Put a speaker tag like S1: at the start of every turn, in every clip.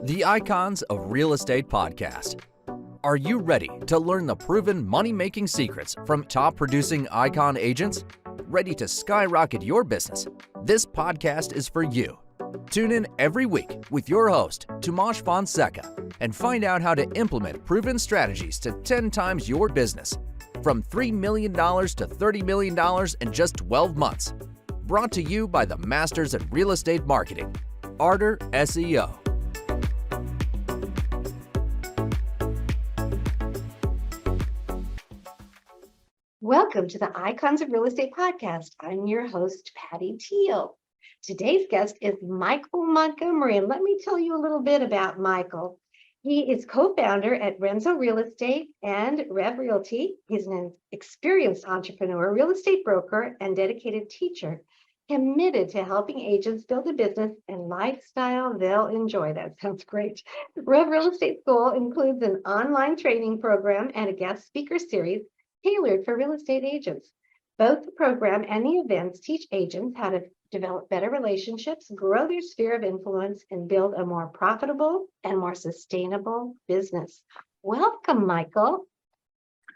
S1: The Icons of Real Estate podcast. Are you ready to learn the proven money-making secrets from top-producing icon agents? Ready to skyrocket your business? This podcast is for you. Tune in every week with your host, Tomasz Fonseca, and find out how to implement proven strategies to 10 times your business. From $3 million to $30 million in just 12 months. Brought to you by the Masters at Real Estate Marketing, Arter SEO.
S2: Welcome to the Icons of Real Estate podcast. I'm your host, Patty Teal. Today's guest is Michael Montgomery, and let me tell you a little bit about Michael. He is co-founder at Renzo Real Estate and Rev Realty. He's an experienced entrepreneur, real estate broker, and dedicated teacher, committed to helping agents build a business and lifestyle they'll enjoy. That sounds great. Rev Real Estate School includes an online training program and a guest speaker series tailored for real estate agents. Both the program and the events teach agents how to develop better relationships, grow their sphere of influence, and build a more profitable and more sustainable business. Welcome, Michael.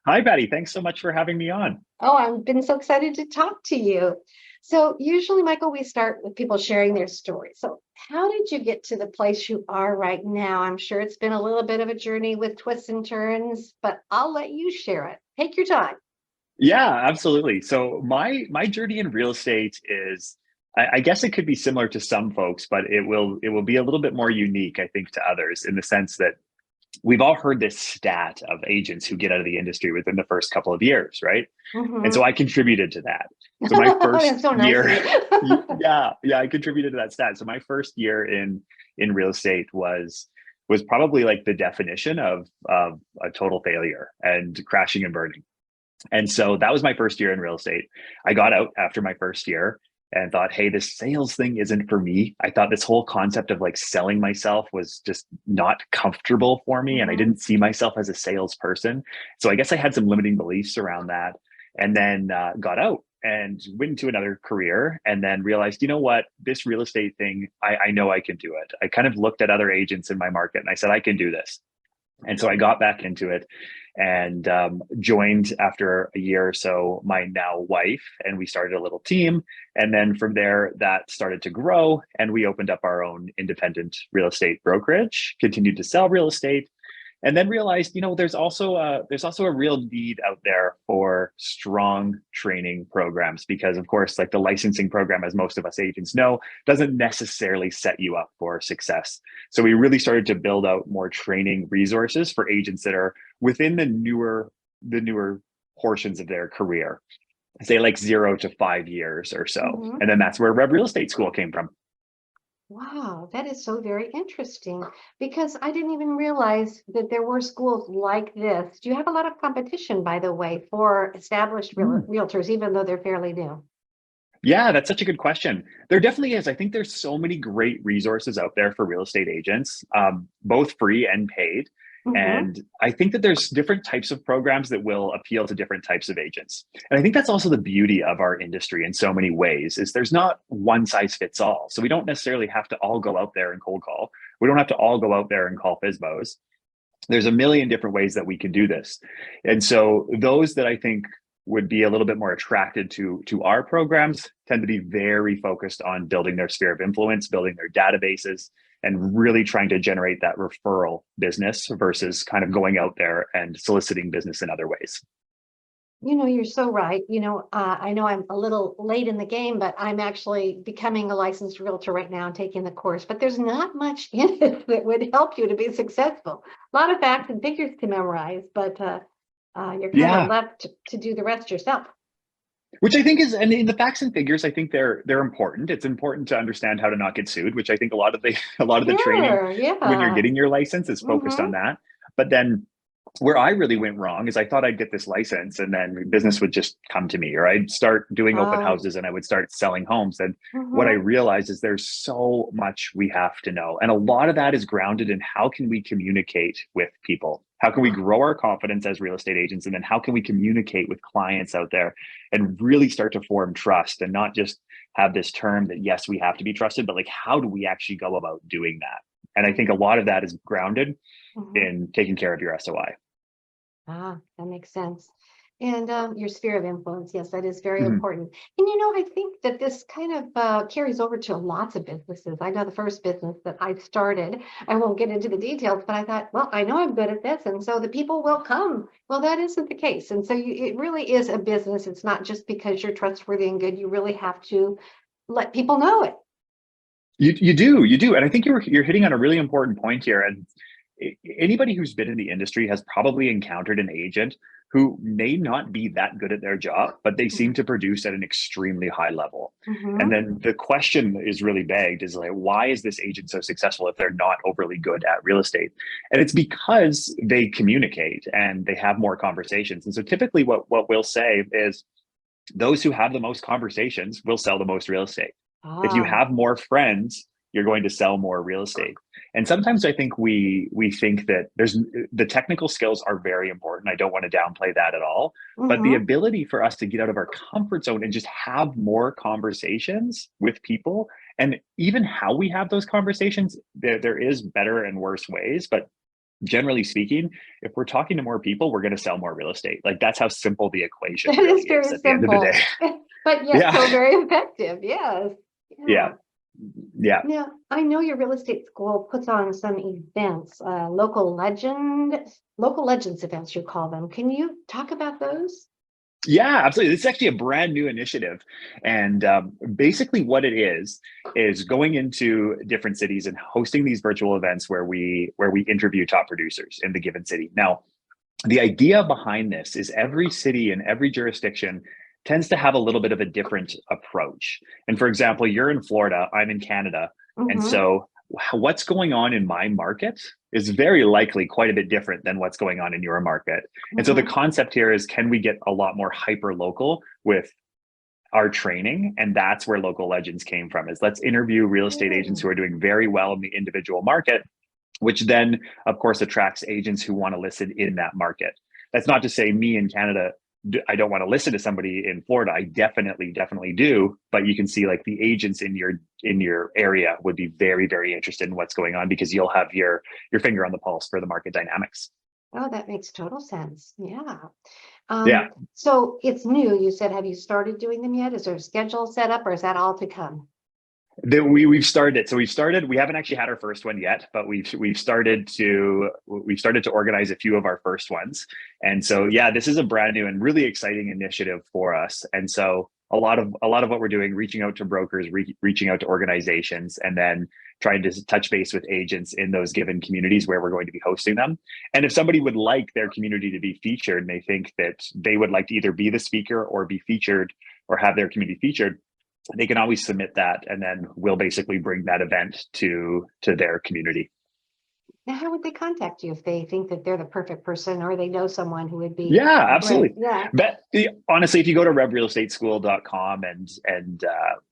S3: Hi, Patty. Thanks so much for having me on.
S2: Oh, I've been so excited to talk to you. So usually, Michael, we start with people sharing their story. So how did you get to the place you are right now? I'm sure it's been a little bit of a journey with twists and turns, but I'll let you share it. Take your time.
S3: Yeah, absolutely. So my journey in real estate is, I guess it could be similar to some folks, but it will be a little bit more unique, I think, to others in the sense that we've all heard this stat of agents who get out of the industry within the first couple of years, right?
S2: Mm-hmm.
S3: And so I contributed to that. So my first
S2: so nice
S3: year, I contributed to that stat. So my first year in real estate was probably like the definition of a total failure and crashing and burning. And so that was my first year in real estate. I got out after my first year and thought, hey, this sales thing isn't for me. I thought this whole concept of like selling myself was just not comfortable for me.
S2: Mm-hmm.
S3: And I didn't see myself as a salesperson. So I guess I had some limiting beliefs around that, and then got out and went into another career, and then realized, you know what, this real estate thing, I know I can do it. I kind of looked at other agents in my market and I said, I can do this. And so I got back into it and joined after a year or so my now wife, and we started a little team. And then from there, that started to grow, and we opened up our own independent real estate brokerage, continued to sell real estate, and then realized, you know, there's also a real need out there for strong training programs, because of course, like the licensing program, as most of us agents know, doesn't necessarily set you up for success. So we really started to build out more training resources for agents that are within the newer portions of their career, say like 0 to 5 years or so.
S2: Mm-hmm.
S3: And then that's where Rev Real Estate School came from.
S2: Wow, that is so very interesting, because I didn't even realize that there were schools like this. Do you have a lot of competition, by the way, for established realtors, even though they're fairly new?
S3: Yeah, that's such a good question. There definitely is. I think there's so many great resources out there for real estate agents, both free and paid.
S2: Mm-hmm.
S3: And I think that there's different types of programs that will appeal to different types of agents. And I think that's also the beauty of our industry in so many ways, is there's not one size fits all. So we don't necessarily have to all go out there and cold call. We don't have to all go out there and call FSBOs. There's a million different ways that we can do this. And so those that I think would be a little bit more attracted to our programs tend to be very focused on building their sphere of influence, building their databases, and really trying to generate that referral business versus kind of going out there and soliciting business in other ways.
S2: You know, you're so right. You know, I know I'm a little late in the game, but I'm actually becoming a licensed realtor right now and taking the course, but there's not much in it that would help you to be successful. A lot of facts and figures to memorize, but you're kind of left to do the rest yourself.
S3: Which I think is, and in the facts and figures, I think they're important. It's important to understand how to not get sued, which I think a lot of the training when you're getting your license is focused on that. But then where I really went wrong is I thought I'd get this license and then business would just come to me, or I'd start doing open houses and I would start selling homes. And what I realized is there's so much we have to know. And a lot of that is grounded in how can we communicate with people? How can we grow our confidence as real estate agents? And then how can we communicate with clients out there and really start to form trust, and not just have this term that, yes, we have to be trusted, but like, how do we actually go about doing that? And I think a lot of that is grounded
S2: Mhm.
S3: in taking care of your SOI.
S2: That makes sense. And your sphere of influence, yes, that is very
S3: Mhm.
S2: important. And I think that this kind of carries over to lots of businesses. I know the first business that I started, I won't get into the details, but I thought, well, I know I'm good at this, and so the people will come. Well, that isn't the case. And so it really is a business. It's not just because you're trustworthy and good. You really have to let people know it.
S3: You do, and I think you're hitting on a really important point here. And anybody who's been in the industry has probably encountered an agent who may not be that good at their job, but they seem to produce at an extremely high level. And
S2: Mm-hmm.
S3: then the question is really begged is like, why is this agent so successful if they're not overly good at real estate? And it's because they communicate and they have more conversations. And so typically what we'll say is those who have the most conversations will sell the most real estate. If you
S2: Ah,
S3: have more friends, you're going to sell more real estate. And sometimes I think we think that there's the technical skills are very important. I don't want to downplay that at all. But the
S2: mm-hmm.
S3: ability for us to get out of our comfort zone and just have more conversations with people, and even how we have those conversations, there is better and worse ways. But generally speaking, if we're talking to more people, we're going to sell more real estate. Like that's how simple the equation
S2: That
S3: really
S2: is
S3: is
S2: very
S3: at the end of the
S2: simple,
S3: day.
S2: but yet
S3: Yeah.
S2: so very effective. Yes.
S3: Yeah.
S2: Yeah.
S3: Yeah.
S2: Now, I know your real estate school puts on some events, local legends events, you call them. Can you talk about those?
S3: Yeah, absolutely. This is actually a brand new initiative. And basically, what it is going into different cities and hosting these virtual events where we interview top producers in the given city. Now, the idea behind this is every city and every jurisdiction tends to have a little bit of a different approach. And for example, you're in Florida, I'm in Canada. And
S2: Mm-hmm.
S3: so what's going on in my market is very likely quite a bit different than what's going on in your market. And so the
S2: Mm-hmm.
S3: concept here is, can we get a lot more hyper local with our training? And that's where local legends came from, is let's interview real estate agents who are doing very well in the individual market, which then, of course, attracts agents who want to listen in that market. That's not to say me in Canada, I don't want to listen to somebody in Florida. I definitely do. But you can see like the agents in your area would be very, very interested in what's going on, because you'll have your finger on the pulse for the market dynamics.
S2: Oh, that makes total sense. Yeah.
S3: Yeah.
S2: So it's new. You said, have you started doing them yet? Is there a schedule set up, or is that all to come?
S3: We've started it. So we've started. We haven't actually had our first one yet, but we've started to organize a few of our first ones. And so yeah, this is a brand new and really exciting initiative for us. And so a lot of what we're doing, reaching out to brokers, reaching out to organizations, and then trying to touch base with agents in those given communities where we're going to be hosting them. And if somebody would like their community to be featured, and they think that they would like to either be the speaker or be featured or have their community featured, they can always submit that, and then we'll basically bring that event to their community.
S2: Now, how would they contact you if they think that they're the perfect person, or they know someone who would be
S3: Yeah,
S2: great?
S3: absolutely.
S2: Yeah.
S3: But honestly, if you go to revrealestateschool.com and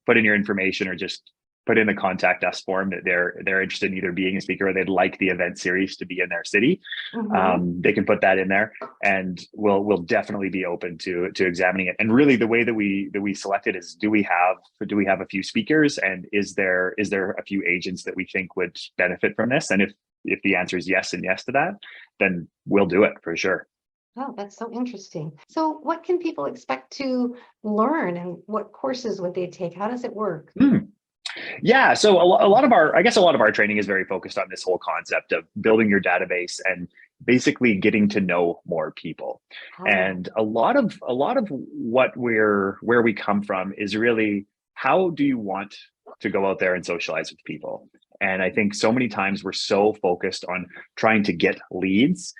S3: put in your information, or just put in the contact us form, that they're interested in either being a speaker or they'd like the event series to be in their city,
S2: Mm-hmm.
S3: they can put that in there, and we'll definitely be open to examining it. And really, the way that we select it is, do we have a few speakers, and is there a few agents that we think would benefit from this? And if the answer is yes and yes to that, then we'll do it for sure.
S2: Oh, that's so interesting. So, what can people expect to learn, and what courses would they take? How does it work?
S3: Hmm. Yeah, so a lot of our, I guess a lot of our training is very focused on this whole concept of building your database and basically getting to know more people.
S2: Oh,
S3: And a lot of where we come from is really, how do you want to go out there and socialize with people? And I think so many times we're so focused on trying to get leads,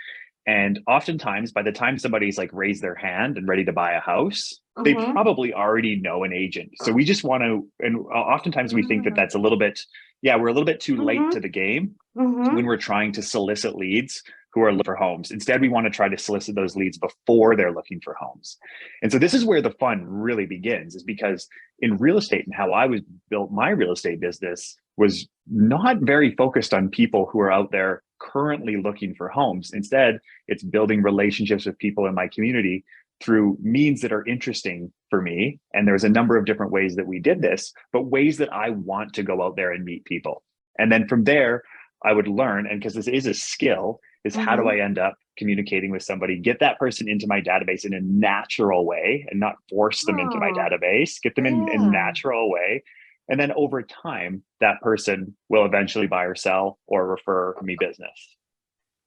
S3: and oftentimes, by the time somebody's like raised their hand and ready to buy a house, they
S2: mm-hmm.
S3: probably already know an agent. So we just want to, and oftentimes we think that
S2: Mm-hmm.
S3: that's a little bit, yeah, we're a little bit too late to
S2: Mm-hmm.
S3: the game when
S2: Mm-hmm.
S3: we're trying to solicit leads who are looking for homes. Instead, we want to try to solicit those leads before they're looking for homes. And so this is where the fun really begins, is because in real estate, and how I was built my real estate business, was not very focused on people who are out there currently looking for homes. Instead, it's building relationships with people in my community through means that are interesting for me. And there's a number of different ways that we did this, but ways that I want to go out there and meet people. And then from there, I would learn, and because this is a skill, is how do
S2: Mm-hmm.
S3: I end up communicating with somebody, get that person into my database in a natural way and not force them into my
S2: Oh,
S3: database, get them in a
S2: yeah.
S3: natural way. And then over time, that person will eventually buy or sell or refer me business.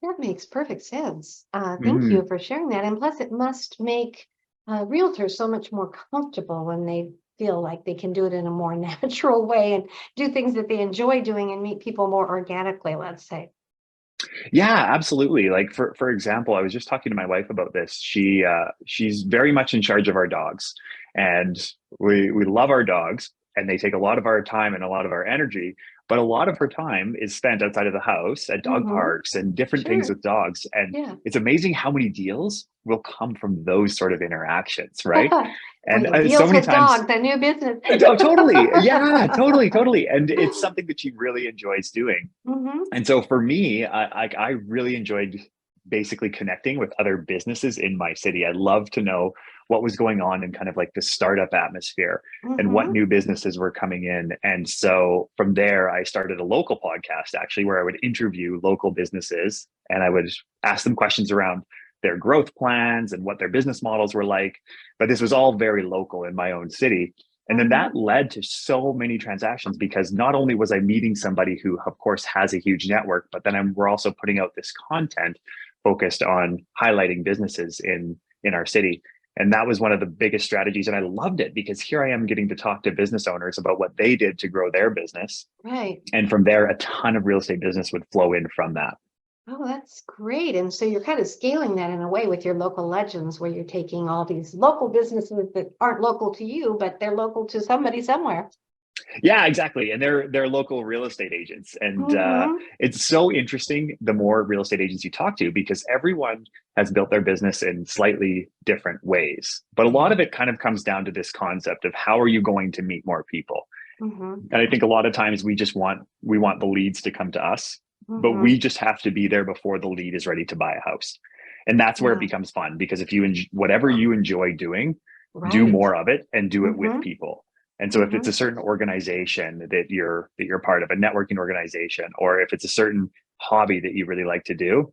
S2: That makes perfect sense. Thank you
S3: Mm.
S2: for sharing that. And plus, it must make realtors so much more comfortable when they feel like they can do it in a more natural way and do things that they enjoy doing and meet people more organically, let's say.
S3: Yeah, absolutely. Like for example, I was just talking to my wife about this. She's very much in charge of our dogs, and we love our dogs, and they take a lot of our time and a lot of our energy. But a lot of her time is spent outside of the house at dog
S2: Mm-hmm.
S3: parks and different things
S2: Sure.
S3: with dogs. And
S2: Yeah.
S3: it's amazing how many deals will come from those sort of interactions, right? And
S2: Wait,
S3: so
S2: deals
S3: many
S2: with
S3: times,
S2: dogs, a new business.
S3: oh, totally, yeah, totally, totally. And it's something that she really enjoys doing.
S2: Mm-hmm.
S3: And so for me, I really enjoyed basically connecting with other businesses in my city. I love to know what was going on in kind of like the startup atmosphere and what
S2: Mm-hmm.
S3: new businesses were coming in. And so from there, I started a local podcast actually, where I would interview local businesses and I would ask them questions around their growth plans and what their business models were like. But this was all very local in my own city. And then
S2: Mm-hmm.
S3: that led to so many transactions because not only was I meeting somebody who, of course, has a huge network, but then we're also putting out this content focused on highlighting businesses in our city. And that was one of the biggest strategies. And I loved it because here I am getting to talk to business owners about what they did to grow their business.
S2: Right.
S3: And from there, a ton of real estate business would flow in from that.
S2: Oh, that's great. And so you're kind of scaling that in a way with your local legends, where you're taking all these local businesses that aren't local to you, but they're local to somebody somewhere.
S3: Yeah, exactly. And they're local real estate agents. And
S2: Mm-hmm.
S3: it's so interesting the more real estate agents you talk to, because everyone has built their business in slightly different ways. But a lot
S2: Yeah.
S3: of it kind of comes down to this concept of how are you going to meet more people?
S2: Mm-hmm.
S3: And I think a lot of times we want the leads to come to us, but
S2: Mm-hmm.
S3: we just have to be there before the lead is ready to buy a house. And that's where it
S2: Yeah.
S3: becomes fun, because if you whatever you enjoy doing, do
S2: Right.
S3: more of it and do it with
S2: Mm-hmm.
S3: people. And so if it's
S2: Mm-hmm.
S3: a certain organization that you're part of, a networking organization, or if it's a certain hobby that you really like to do,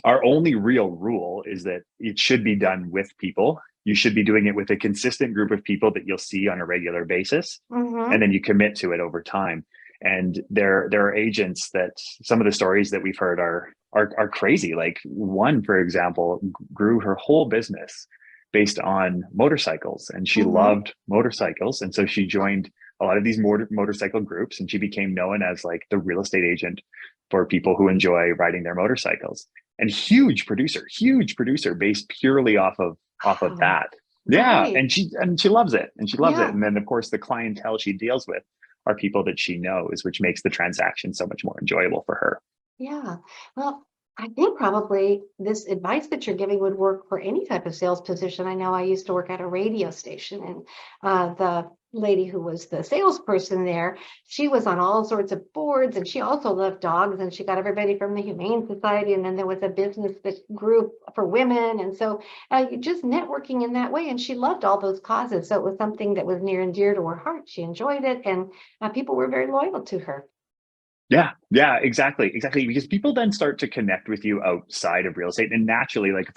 S3: our only real rule is that it should be done with people. You should be doing it with a consistent group of people that you'll see on a regular basis, and
S2: Mm-hmm.
S3: then you commit to it over time. And there are agents that some of the stories that we've heard are crazy. Like one, for example, grew her whole business based on motorcycles, and she
S2: Mm-hmm.
S3: loved motorcycles, and so she joined a lot of these motorcycle groups, and she became known as like the real estate agent for people who enjoy riding their motorcycles. And huge producer based purely off of
S2: Wow.
S3: that. Yeah,
S2: Right.
S3: and she loves it, and she loves it.
S2: Yeah.
S3: And then of course the clientele she deals with are people that she knows, which makes the transaction so much more enjoyable for her.
S2: Yeah. Well, I think probably this advice that you're giving would work for any type of sales position. I know I used to work at a radio station, and the lady who was the salesperson there, she was on all sorts of boards, and she also loved dogs, and she got everybody from the Humane Society, and then there was a business that grew for women, and so just networking in that way. And she loved all those causes, so it was something that was near and dear to her heart. She enjoyed it, and people were very loyal to her.
S3: Yeah, exactly. Because people then start to connect with you outside of real estate, and naturally, like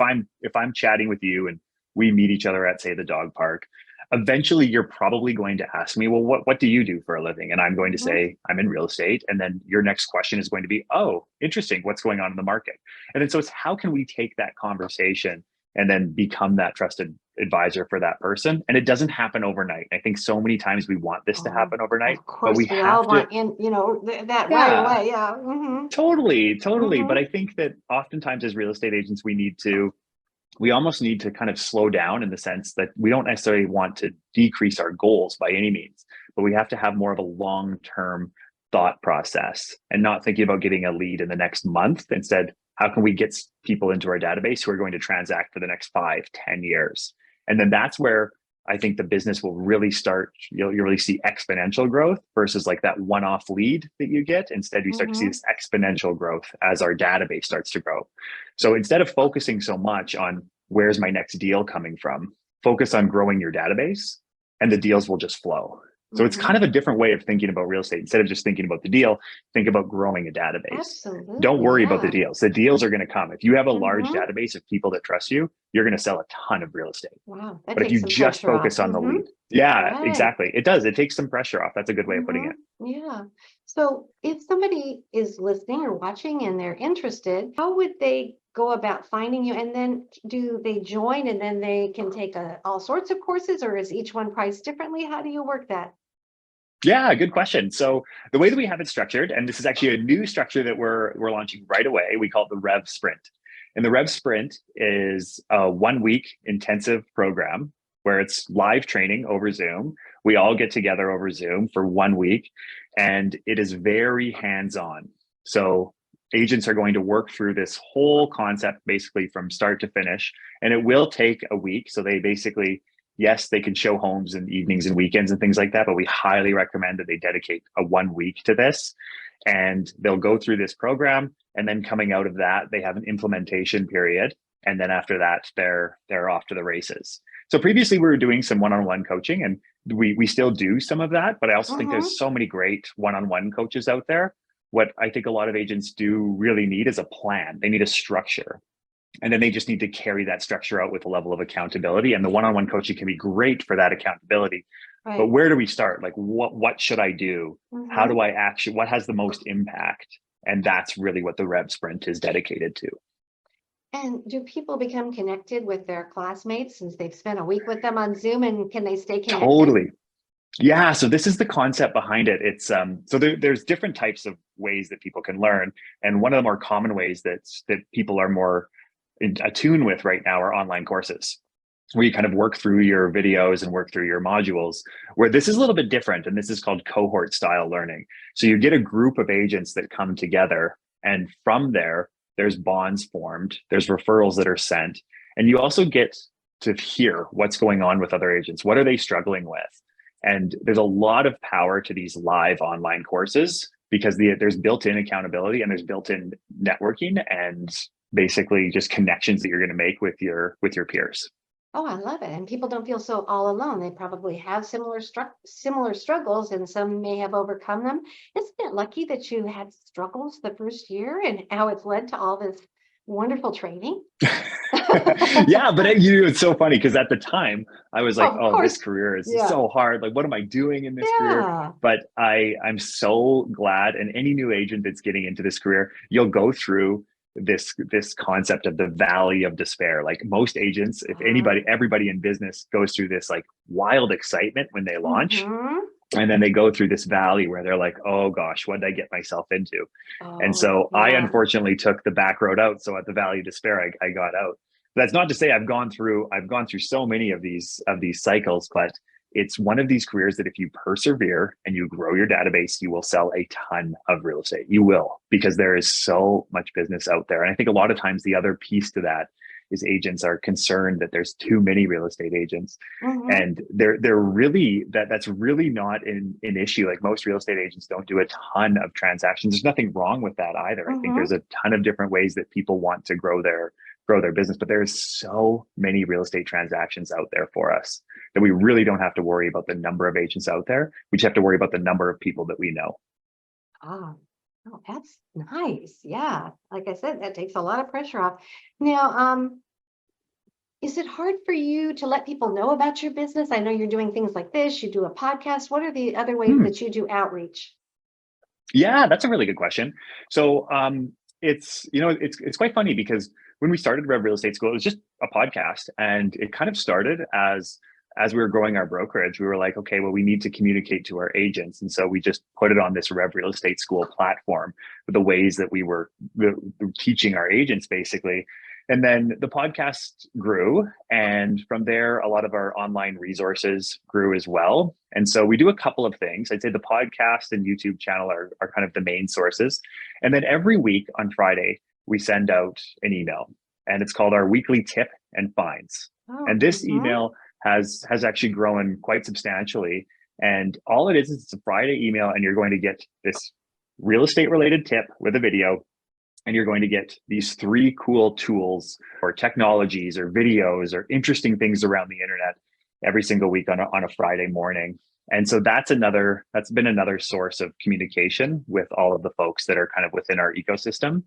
S3: if I'm chatting with you and we meet each other at, say, the dog park, eventually you're probably going to ask me, well, what do you do for a living? And I'm going to
S2: Mhm.
S3: say I'm in real estate, and then your next question is going to be, oh, interesting, what's going on in the market? And then so it's how can we take that conversation and then become that trusted advisor for that person? And it doesn't happen overnight. I think so many times we want this to
S2: Oh,
S3: happen overnight,
S2: of
S3: but we
S2: course, we all
S3: have to.
S2: want that right
S3: Yeah,
S2: away. Yeah. Mm-hmm.
S3: totally. But
S2: Mm-hmm.
S3: I think that oftentimes as real estate agents, we almost need to kind of slow down, in the sense that we don't necessarily want to decrease our goals by any means, but we have to have more of a long-term thought process and not thinking about getting a lead in the next month. Instead, how can we get people into our database who are going to transact for the next 5, 10 years? And then that's where I think the business will really start. You'll really see exponential growth versus like that one-off lead that you get. Instead, we start to see
S2: Mm-hmm.
S3: this exponential growth as our database starts to grow. So instead of focusing so much on where's my next deal coming from, focus on growing your database, and the deals will just flow. So it's kind of a different way of thinking about real estate. Instead of just thinking about the deal, think about growing a database.
S2: Absolutely.
S3: Don't worry about the
S2: yeah.
S3: deals. The deals are going to come. If you have a large
S2: Mhm.
S3: database of people that trust you, you're going to sell a ton of real estate.
S2: Wow, that
S3: But if
S2: takes
S3: you
S2: some
S3: just
S2: pressure off.
S3: focus on the lead, yeah,
S2: Right.
S3: exactly. It does. It takes some pressure off. That's a good way of putting it.
S2: Yeah. So if somebody is listening or watching and they're interested, how would they go about finding you? And then do they join and then they can take all sorts of courses, or is each one priced differently? How do you work that?
S3: Yeah, good question. So the way that we have it structured, and this is actually a new structure that we're launching right away, we call it the Rev Sprint. And the Rev Sprint is a 1 week intensive program where it's live training over Zoom. We all get together over Zoom for 1 week, and it is very hands-on. So agents are going to work through this whole concept basically from start to finish, and it will take a week. So they basically, yes, they can show homes in evenings and weekends and things like that, but we highly recommend that they dedicate a 1 week to this. And they'll go through this program, and then coming out of that, they have an implementation period. And then after that, they're off to the races. So previously we were doing some one-on-one coaching, and we still do some of that, but I also think there's so many great one-on-one coaches out there. What I think a lot of agents do really need is a plan. They need a structure. And then they just need to carry that structure out with a level of accountability. And the one-on-one coaching can be great for that accountability.
S2: Right.
S3: But where do we start? Like, what should I do? How do I actually, what has the most impact? And that's really what the Rev Sprint is dedicated to.
S2: And do people become connected with their classmates since they've spent a week with them on Zoom, and can they stay connected?
S3: Totally. Yeah. So this is the concept behind it. It's so there's different types of ways that people can learn. And one of the more common ways that people are more attuned with right now are online courses, where you kind of work through your videos and work through your modules. Where this is a little bit different, and this is called cohort style learning. So you get a group of agents that come together, and from there's bonds formed, there's referrals that are sent, and you also get to hear what's going on with other agents. What are they struggling with? And there's a lot of power to these live online courses because there's built-in accountability, and there's built-in networking, and basically just connections that you're going to make with your peers.
S2: Oh, I love it. And people don't feel so all alone. They probably have similar struggles, and some may have overcome them. Isn't it lucky that you had struggles the first year and how it's led to all this wonderful training?
S3: Yeah, but it's so funny because at the time I was like,
S2: Of course.
S3: this career is
S2: Yeah.
S3: so hard. Like, what am I doing in this career? But I'm so glad. And any new agent that's getting into this career, you'll go through this concept of the valley of despair. Like most agents, if everybody in business goes through this like wild excitement when they launch. And then they go through this valley where they're like, oh gosh, what did I get myself into? And so I unfortunately took the back road out. So at the valley of despair, I got out. But that's not to say I've gone through so many of these cycles, but it's one of these careers that if you persevere and you grow your database, you will sell a ton of real estate. You will, because there is so much business out there. And I think a lot of times the other piece to that is agents are concerned that there's too many real estate agents. And they're really, that's really not an issue. Like most real estate agents don't do a ton of transactions. There's nothing wrong with that either. I think there's a ton of different ways that people want to grow their business, but there's so many real estate transactions out there for us that we really don't have to worry about the number of agents out there. We just have to worry about the number of people that we know.
S2: Oh, that's nice. Yeah. Like I said, that takes a lot of pressure off. Now, is it hard for you to let people know about your business? I know you're doing things like this, you do a podcast. What are the other ways that you do outreach?
S3: Yeah, that's a really good question. So it's quite funny because when we started Rev Real Estate School, it was just a podcast, and it kind of started as we were growing our brokerage. We were like, okay, well, we need to communicate to our agents, and so we just put it on this Rev Real Estate School platform with the ways that we were teaching our agents, basically. And then the podcast grew, and from there, a lot of our online resources grew as well. And so we do a couple of things. I'd say the podcast and YouTube channel are kind of the main sources. And then every week on Friday, we send out an email, and it's called our weekly tip and finds. And this email has actually grown quite substantially. And all it is it's a Friday email, and you're going to get this real estate related tip with a video. And you're going to get these 3 cool tools or technologies or videos or interesting things around the internet every single week on a Friday morning. And so that's been another source of communication with all of the folks that are kind of within our ecosystem.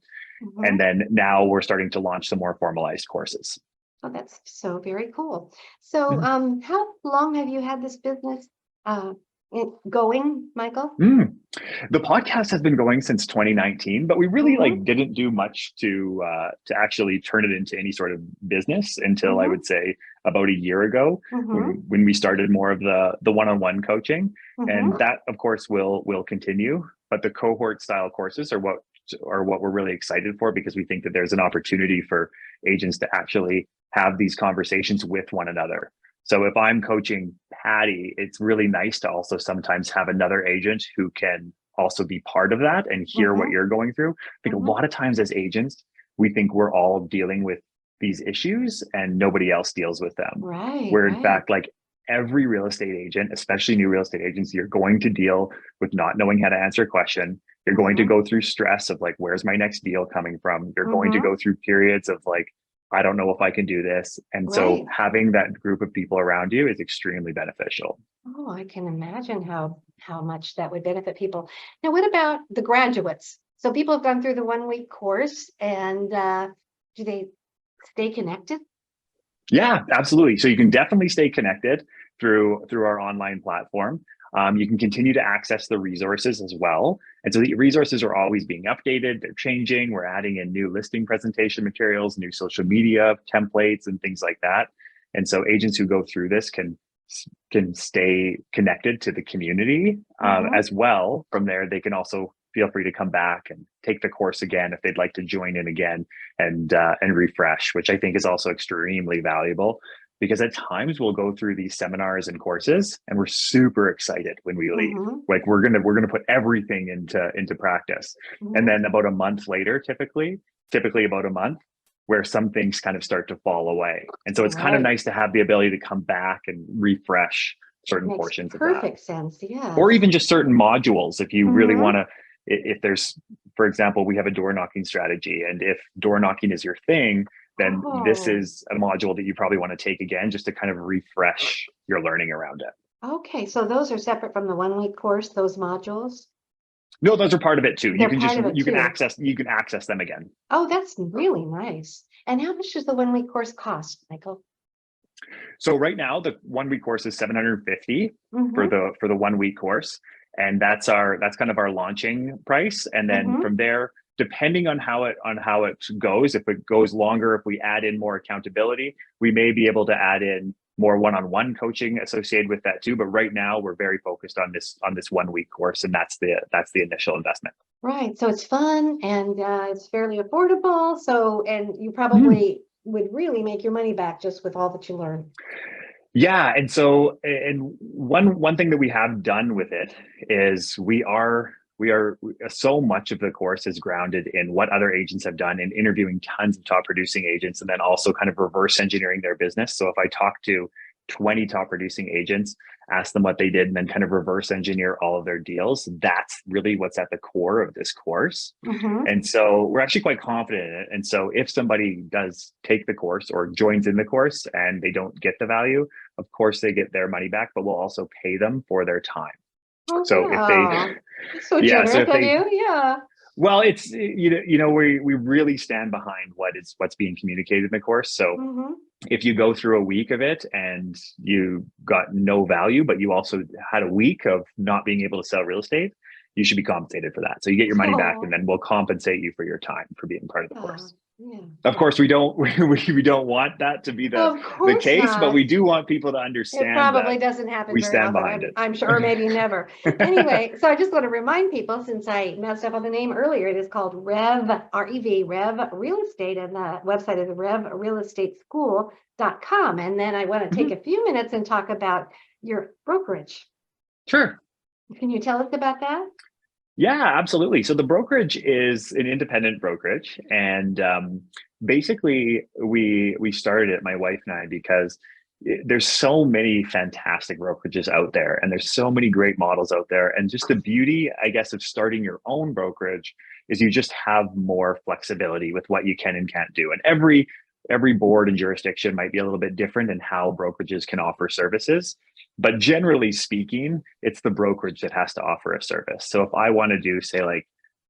S3: And then now we're starting to launch some more formalized courses.
S2: Oh, that's so very cool. So,
S3: Mhm.
S2: how long have you had this business going, Michael?
S3: The podcast has been going since 2019, but we really
S2: Mm-hmm.
S3: didn't do much to actually turn it into any sort of business until I
S2: Mm-hmm.
S3: would say about a year ago,
S2: Mm-hmm.
S3: when we started more of the one-on-one coaching, and
S2: Mm-hmm.
S3: that of course will continue. But the cohort style courses are what we're really excited for, because we think that there's an opportunity for agents to actually have these conversations with one another. So if I'm coaching Patty, it's really nice to also sometimes have another agent who can also be part of that and hear what
S2: Mm-hmm.
S3: you're going through. I think a
S2: Mm-hmm.
S3: lot of times as agents, we think we're all dealing with these issues and nobody else deals with them.
S2: Right,
S3: Where in
S2: right.
S3: fact, like every real estate agent, especially new real estate agents, you're going to deal with not knowing how to answer a question. You're going to
S2: Mm-hmm.
S3: go through stress of like, where's my next deal coming from? You're going to
S2: Mm-hmm.
S3: go through periods of like, I don't know if I can do this. And so
S2: Right.
S3: having that group of people around you is extremely beneficial.
S2: Oh, I can imagine how much that would benefit people. Now, what about the graduates? So people have gone through the 1 week course, and do they stay connected?
S3: Yeah, absolutely. So you can definitely stay connected through our online platform. You can continue to access the resources as well. And so the resources are always being updated. They're changing. We're adding in new listing presentation materials, new social media templates, and things like that. And so agents who go through this can stay connected to the community
S2: Mm-hmm.
S3: as well. From there, they can also feel free to come back and take the course again if they'd like to join in again and refresh, which I think is also extremely valuable, because at times we'll go through these seminars and courses and we're super excited when we leave.
S2: Mm-hmm.
S3: Like we're gonna put everything into practice. And
S2: Mm-hmm.
S3: then about a month later, typically about a month, where some things kind of start to fall away. And so it's kind of
S2: Right.
S3: nice to have the ability to come back and refresh certain
S2: Makes
S3: portions of that,
S2: perfect sense.
S3: or
S2: Yes.
S3: even just certain modules if you really
S2: Mm-hmm.
S3: want to. If there's, for example, we have a door knocking strategy, and if door knocking is your thing, then this
S2: Oh,
S3: is a module that you probably want to take again, just to kind of refresh your learning around it.
S2: okay. So those are separate from the 1 week course, those modules.
S3: No, those are part of it too.
S2: They're part of it
S3: You can
S2: too.
S3: access them again.
S2: Oh, that's really nice. And how much does the 1 week course cost, Michael?
S3: So right now the 1 week course is 750
S2: Mm-hmm.
S3: for the 1 week course, and that's kind of our launching price. And then
S2: Mm-hmm.
S3: from there, depending on how it goes, if it goes longer, if we add in more accountability, we may be able to add in more one-on-one coaching associated with that too. But right now we're very focused on this 1 week course, and that's the initial investment.
S2: Right. So it's fun and it's fairly affordable. So, and you
S3: Mhm.
S2: probably would really make your money back just with all that you learn.
S3: Yeah, and one thing that we have done with it is we are so much of the course is grounded in what other agents have done, in interviewing tons of top producing agents, and then also kind of reverse engineering their business. So if I talk to 20 top producing agents, ask them what they did, and then kind of reverse engineer all of their deals, that's really what's at the core of this course.
S2: Mm-hmm.
S3: And so we're actually quite confident in it. And so if somebody does take the course or joins in the course and they don't get the value, of course they get their money back, but we'll also pay them for their time.
S2: Oh,
S3: So if they,
S2: yeah. That's so
S3: yeah, so
S2: generous
S3: if
S2: of
S3: they,
S2: you. Yeah.
S3: well, it's, we really stand behind what's being communicated in the course. So
S2: Mm-hmm.
S3: if you go through a week of it and you got no value, but you also had a week of not being able to sell real estate, you should be compensated for that. So you get your money back, and
S2: Oh,
S3: then we'll compensate you for your time for being part of the
S2: yeah.
S3: course.
S2: Yeah.
S3: Of
S2: Yeah.
S3: course, we don't we don't want that to be
S2: Of
S3: the
S2: course
S3: case, but
S2: not.
S3: we do want people to
S2: It
S3: understand that
S2: probably doesn't happen
S3: we
S2: very
S3: stand
S2: often.
S3: behind
S2: I'm sure, or maybe never. Anyway, so I just want to remind people, since I messed up on the name earlier, it is called Rev, R-E-V, Rev Real Estate, and the website is revrealestateschool.com. And then I want to take
S3: Mhm.
S2: a few minutes and talk about your brokerage.
S3: Sure.
S2: Can you tell us about that?
S3: Yeah, absolutely. So the brokerage is an independent brokerage, and basically we started it, my wife and I, because there's so many fantastic brokerages out there, and there's so many great models out there, and just the beauty, I guess, of starting your own brokerage is you just have more flexibility with what you can and can't do, and every board and jurisdiction might be a little bit different in how brokerages can offer services. But generally speaking, it's the brokerage that has to offer a service. So if I want to do, say, like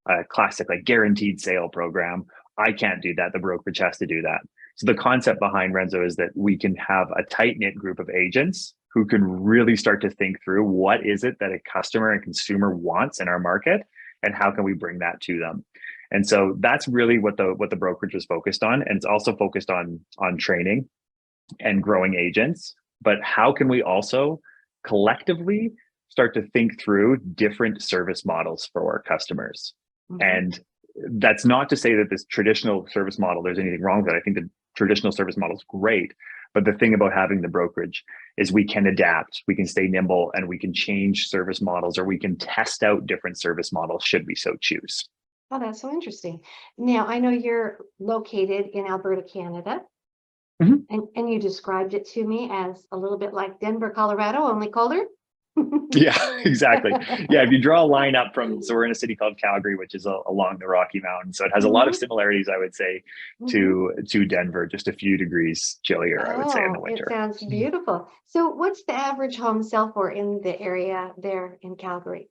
S3: a classic, like guaranteed sale program, I can't do that. The brokerage has to do that. So the concept behind Renzo is that we can have a tight knit group of agents who can really start to think through what is it that a customer and consumer wants in our market, and how can we bring that to them. And so that's really what the brokerage is focused on. And it's also focused on training and growing agents. But how can we also collectively start to think through different service models for our customers? Mm-hmm. And that's not to say that this traditional service model, there's anything wrong with it. I think the traditional service model is great. But the thing about having the brokerage is we can adapt, we can stay nimble, and we can change service models, or we can test out different service models should we so choose.
S2: Oh, that's so interesting. Now, I know you're located in Alberta, Canada. Mm-hmm. And you described it to me as a little bit like Denver, Colorado, only colder.
S3: Yeah, exactly. Yeah, if you draw a line up so we're in a city called Calgary, which is along the Rocky Mountains. So it has a lot of similarities, I would say, to Denver, just a few degrees chillier, I would say, in the winter.
S2: It sounds beautiful. So what's the average home sell for in the area there in Calgary?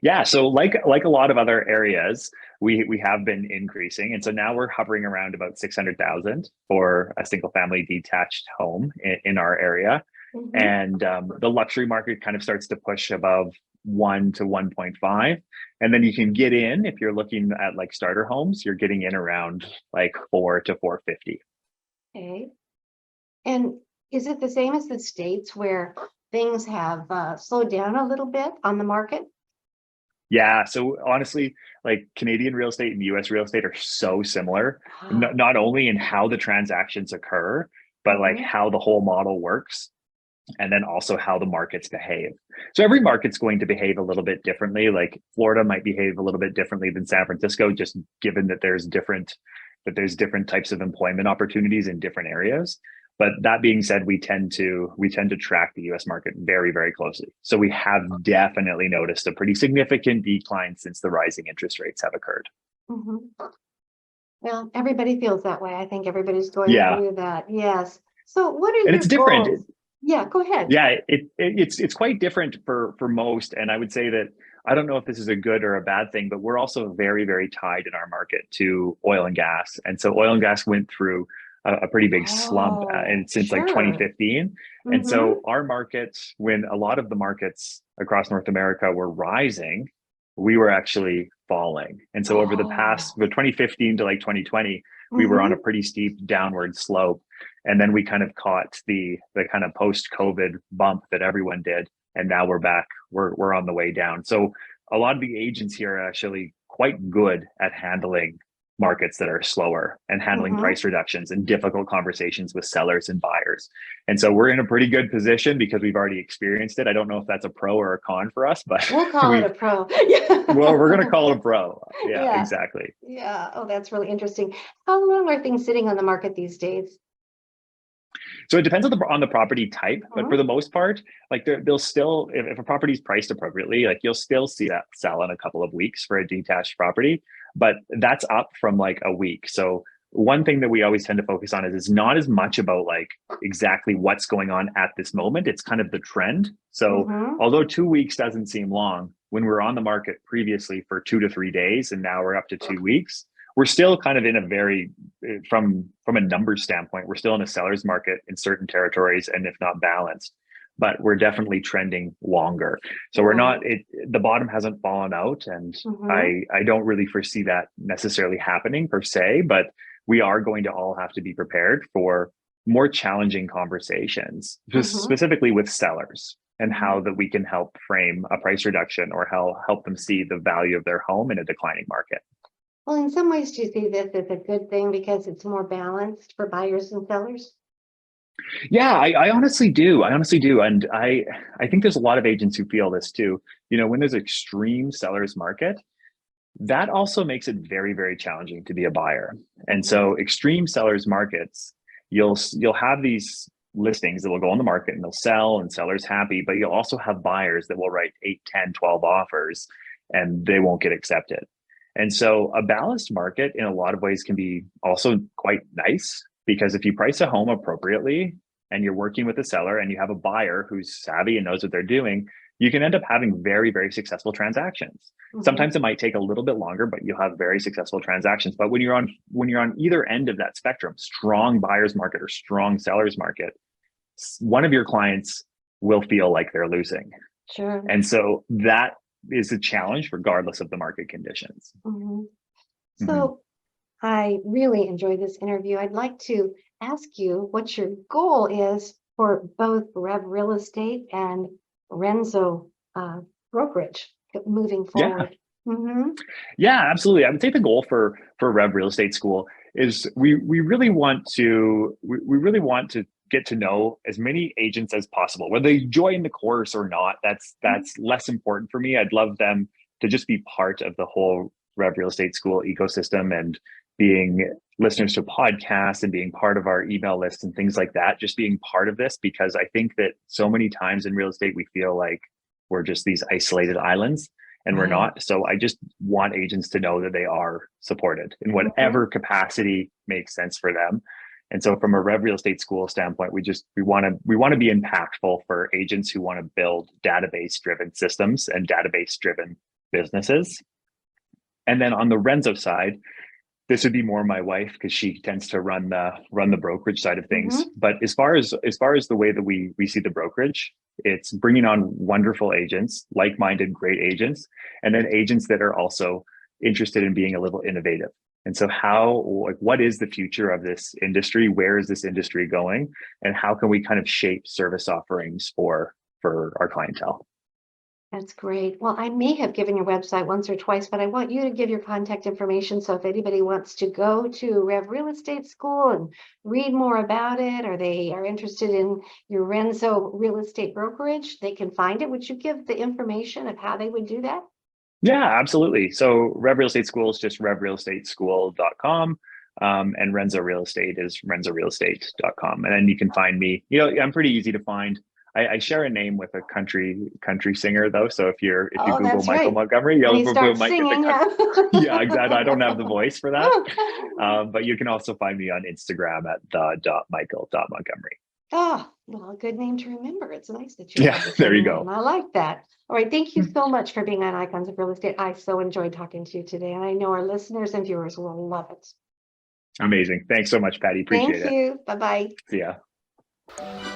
S3: Yeah, so like a lot of other areas, we have been increasing, and so now we're hovering around about 600,000 for a single family detached home in our area. Mm-hmm. And the luxury market kind of starts to push above 1 to 1.5, and then you can get in, if you're looking at like starter homes, you're getting in around like 4 to 450.
S2: Okay, and is it the same as the States where things have slowed down a little bit on the market?
S3: Yeah. So honestly, like Canadian real estate and US real estate are so similar, not only in how the transactions occur, but like how the whole model works, and then also how the markets behave. So every market's going to behave a little bit differently. Like Florida might behave a little bit differently than San Francisco, just given that there's different types of employment opportunities in different areas. But that being said, we tend to track the US market very, very closely. So we have definitely noticed a pretty significant decline since the rising interest rates have occurred.
S2: Mm-hmm. Well, everybody feels that way. I think everybody's going through that. Yes. So what are your
S3: different.
S2: Goals? Yeah, go ahead.
S3: Yeah, it's quite different for most. And I would say that, I don't know if this is a good or a bad thing, but we're also very, very tied in our market to oil and gas. And so oil and gas went through a pretty big slump since like 2015. Mm-hmm. And so our markets, when a lot of the markets across North America were rising, we were actually falling. And so over the past, the 2015 to like 2020, we were on a pretty steep downward slope. And then we kind of caught the kind of post-COVID bump that everyone did. And now we're back, we're on the way down. So a lot of the agents here are actually quite good at handling markets that are slower and handling price reductions and difficult conversations with sellers and buyers. And so we're in a pretty good position because we've already experienced it. I don't know if that's a pro or a con for us, but
S2: we'll call it a pro.
S3: Well, we're going to call it a pro. Yeah, exactly.
S2: Yeah. Oh, that's really interesting. How long are things sitting on the market these days?
S3: So it depends on the property type, but for the most part, like they'll still, if a property is priced appropriately, like you'll still see that sell in a couple of weeks for a detached property, but that's up from like a week. So one thing that we always tend to focus on is it's not as much about like exactly what's going on at this moment. It's kind of the trend. So although 2 weeks doesn't seem long, when we were on the market previously for 2 to 3 days, and now we're up to 2 weeks, we're still kind of in a very, from a numbers standpoint, we're still in a seller's market in certain territories, and if not balanced, but we're definitely trending longer. So we're not, the bottom hasn't fallen out, and I don't really foresee that necessarily happening per se, but we are going to all have to be prepared for more challenging conversations, specifically with sellers, and how that we can help frame a price reduction or help them see the value of their home in a declining market.
S2: Well, in some ways, do you see this as a good thing because it's more balanced for buyers and sellers?
S3: Yeah, I honestly do. And I think there's a lot of agents who feel this too. You know, when there's extreme seller's market, that also makes it very, very challenging to be a buyer. And so extreme seller's markets, you'll have these listings that will go on the market and they'll sell and sellers happy, but you'll also have buyers that will write 8, 10, 12 offers and they won't get accepted. And so a balanced market in a lot of ways can be also quite nice, because if you price a home appropriately, and you're working with a seller and you have a buyer who's savvy and knows what they're doing, you can end up having very, very successful transactions. Sometimes it might take a little bit longer, but you'll have very successful transactions. But when you're on either end of that spectrum, strong buyer's market or strong seller's market, one of your clients will feel like they're losing.
S2: Sure.
S3: And so that is a challenge regardless of the market conditions.
S2: So I really enjoyed this interview. I'd like to ask you what your goal is for both Rev Real Estate and Renzo brokerage moving forward.
S3: Yeah, absolutely. I would say the goal for Rev Real Estate School is we really want to get to know as many agents as possible. Whether they join the course or not, that's less important for me. I'd love them to just be part of the whole Rev Real Estate School ecosystem and being listeners to podcasts and being part of our email list and things like that, just being part of this, because I think that so many times in real estate, we feel like we're just these isolated islands, and we're not. So I just want agents to know that they are supported in whatever capacity makes sense for them. And so from a Rev Real Estate School standpoint, we want to be impactful for agents who want to build database-driven systems and database-driven businesses. And then on the Renzo side, this would be more my wife, because she tends to run the brokerage side of things. But as far as the way that we see the brokerage, it's bringing on wonderful agents, like-minded, great agents, and then agents that are also interested in being a little innovative. And so what is the future of this industry? Where is this industry going? And how can we kind of shape service offerings for our clientele?
S2: That's great. Well, I may have given your website once or twice, but I want you to give your contact information. So if anybody wants to go to Rev Real Estate School and read more about it, or they are interested in your Renzo real estate brokerage, they can find it. Would you give the information of how they would do that?
S3: Yeah, absolutely. So Rev Real Estate School is just revrealestateschool.com. And Renzo Real Estate is renzorealestate.com. And then you can find me. I'm pretty easy to find. I share a name with a country singer though. So if you Google Michael Montgomery, you'll might get the yeah, exactly. I don't have the voice for that. But you can also find me on Instagram at the.michael.montgomery.
S2: Oh, well, a good name to remember. It's nice that you
S3: have there you go.
S2: I like that. All right. Thank you so much for being on Icons of Real Estate. I so enjoyed talking to you today, and I know our listeners and viewers will love it.
S3: Amazing. Thanks so much, Patty. Appreciate it.
S2: Thank you. Bye-bye.
S3: See ya.